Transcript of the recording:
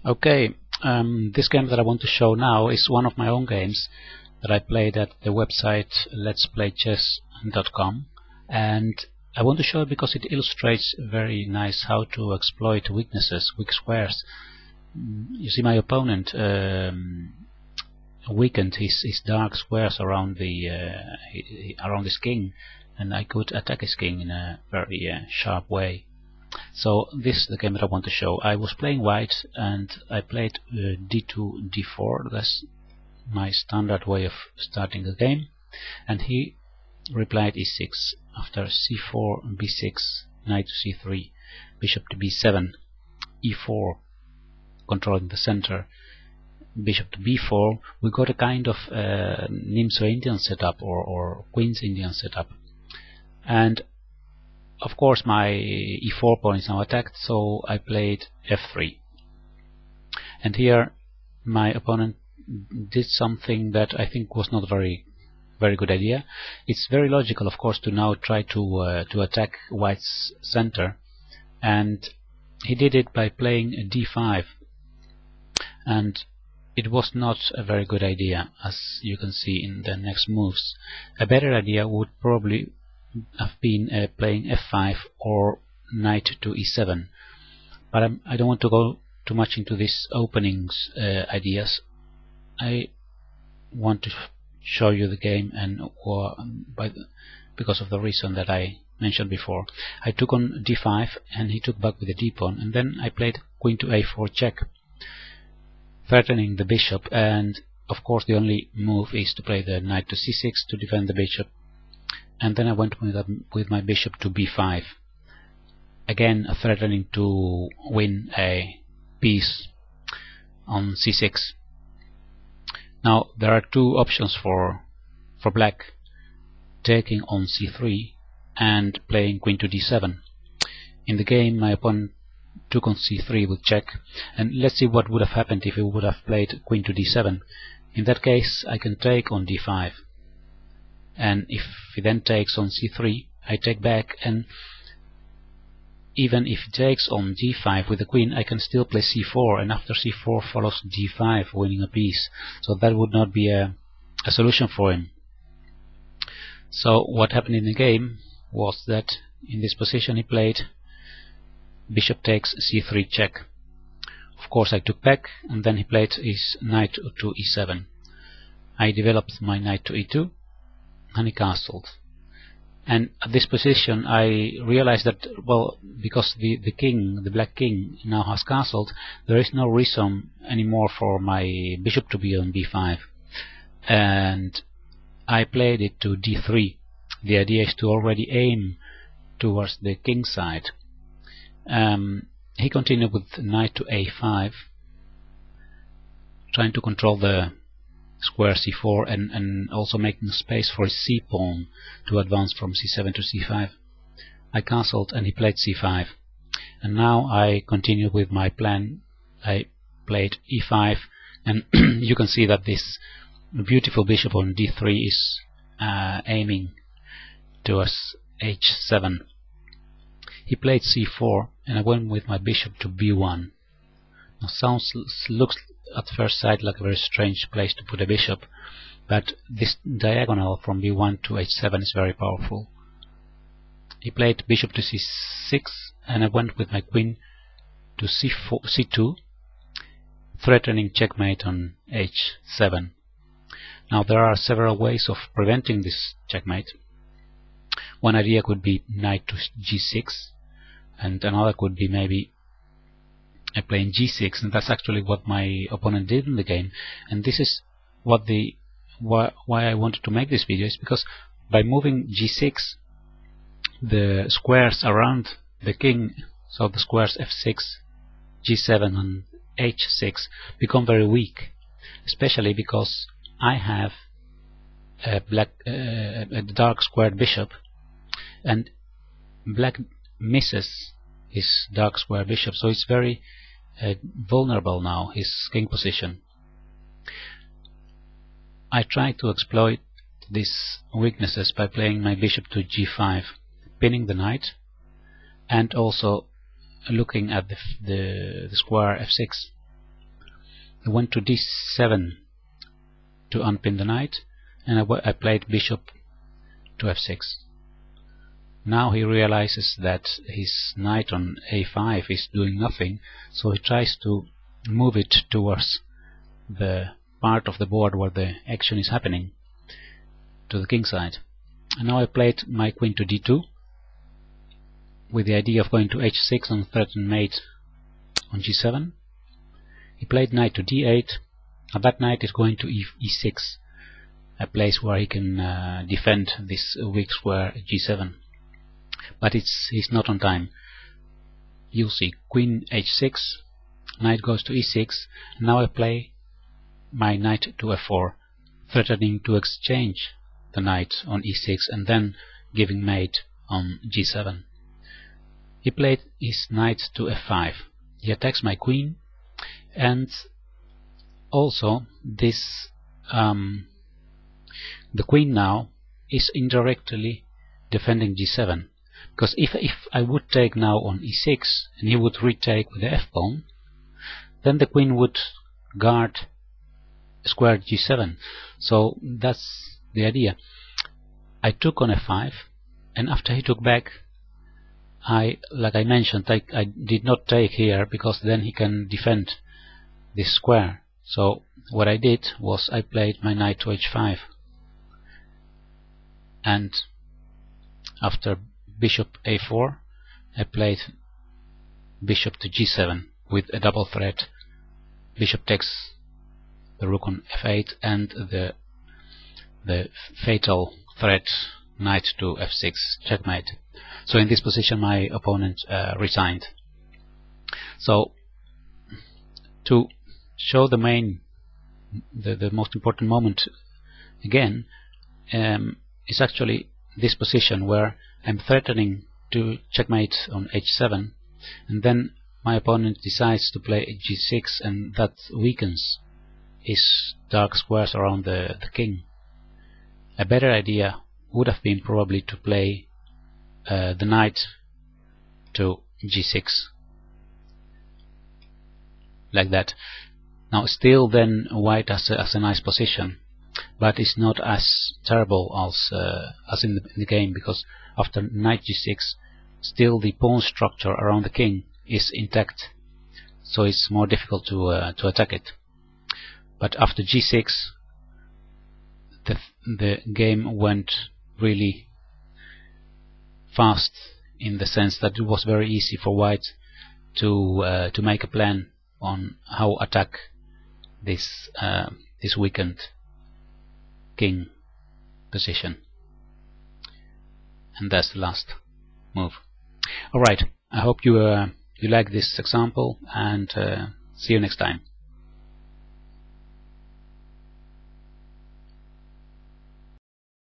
Okay, this game that I want to show now is one of my own games that I played at the website letsplaychess.com, and I want to show it because it illustrates very nice how to exploit weaknesses, weak squares. You see, my opponent weakened his dark squares around his king, and I could attack his king in a very sharp way. So this is the game that I want to show. I was playing white and I played d2, d4. That's my standard way of starting the game. And he replied e6 after c4, b6, knight to c3, bishop to b7, e4, controlling the center, bishop to b4. We got a kind of Nimzo-Indian setup or Queen's Indian setup. And of course my e4 pawn is now attacked, so I played f3. And here my opponent did something that I think was not a very good idea. It's very logical, of course, to now try to attack white's center, and he did it by playing d5, and it was not a very good idea, as you can see in the next moves. A better idea would probably have been playing f5 or knight to e7, but I don't want to go too much into these openings ideas. I want to show you the game, and because of the reason that I mentioned before. I took on d5 and he took back with the d pawn, and then I played queen to a4 check, threatening the bishop, and of course the only move is to play the knight to c6 to defend the bishop. And then I went with my bishop to b5, again threatening to win a piece on c6. Now there are two options for black: taking on c3 and playing queen to d7. In the game my opponent took on c3 with check, and let's see what would have happened if he would have played queen to d7. In that case I can take on d5, and if he then takes on c3, I take back, and even if he takes on d5 with the queen, I can still play c4, and after c4 follows d5, winning a piece. So that would not be a solution for him. So what happened in the game was that in this position he played bishop takes c3 check. Of course I took back, and then he played his knight to e7. I developed my knight to e2, and he castled. And at this position I realized that, well, because the black king now has castled, there is no reason anymore for my bishop to be on b5, and I played it to d3. The idea is to already aim towards the king side. He continued with knight to a5, trying to control the square c4 and also making space for his c pawn to advance from c7 to c5. I castled and he played c5, and now I continue with my plan. I played e5, and you can see that this beautiful bishop on d3 is aiming towards h7. He played c4 and I went with my bishop to b1. Now looks at first sight like a very strange place to put a bishop, but this diagonal from b1 to h7 is very powerful. He played bishop to c6 and I went with my queen to c2, threatening checkmate on h7. Now there are several ways of preventing this checkmate. One idea could be knight to g6, and another could be maybe playing g6, and that's actually what my opponent did in the game. And this is why I wanted to make this video, is because by moving g6, the squares around the king, so the squares f6, g7 and h6, become very weak, especially because I have a dark squared bishop, and black misses his dark square bishop, so it's very vulnerable now, his king position. I tried to exploit these weaknesses by playing my bishop to g5, pinning the knight, and also looking at the square f6. He went to d7 to unpin the knight, and I played bishop to f6. Now he realizes that his knight on a5 is doing nothing, so he tries to move it towards the part of the board where the action is happening, to the king side. And now I played my queen to d2 with the idea of going to h6 and threaten mate on g7. He played knight to d8, and that knight is going to e6, a place where he can defend this weak square g7. But he's not on time. You'll see queen h6, knight goes to e6, and now I play my knight to f4, threatening to exchange the knight on e6 and then giving mate on g7. He played his knight to f5. He attacks my queen, and also this the queen now is indirectly defending g7, because if I would take now on e6 and he would retake with the f-pawn, then the queen would guard square g7. So that's the idea. I took on f5, and after he took back, like I mentioned, I did not take here because then he can defend this square. So what I did was I played my knight to h5, and after bishop a4 I played bishop to g7 with a double threat. Bishop takes the rook on f8 and the fatal threat knight to f6, checkmate. So in this position my opponent resigned. So to show the most important moment again, is actually this position where I'm threatening to checkmate on h7, and then my opponent decides to play g6, and that weakens his dark squares around the king. A better idea would have been probably to play the knight to g6, like that. Now still then white has a nice position, but it's not as terrible as in the game, because after knight g6 still the pawn structure around the king is intact, so it's more difficult to attack it. But after g6 the game went really fast, in the sense that it was very easy for white to make a plan on how attack this weakened king position. And that's the last move. Alright, I hope you like this example, and see you next time.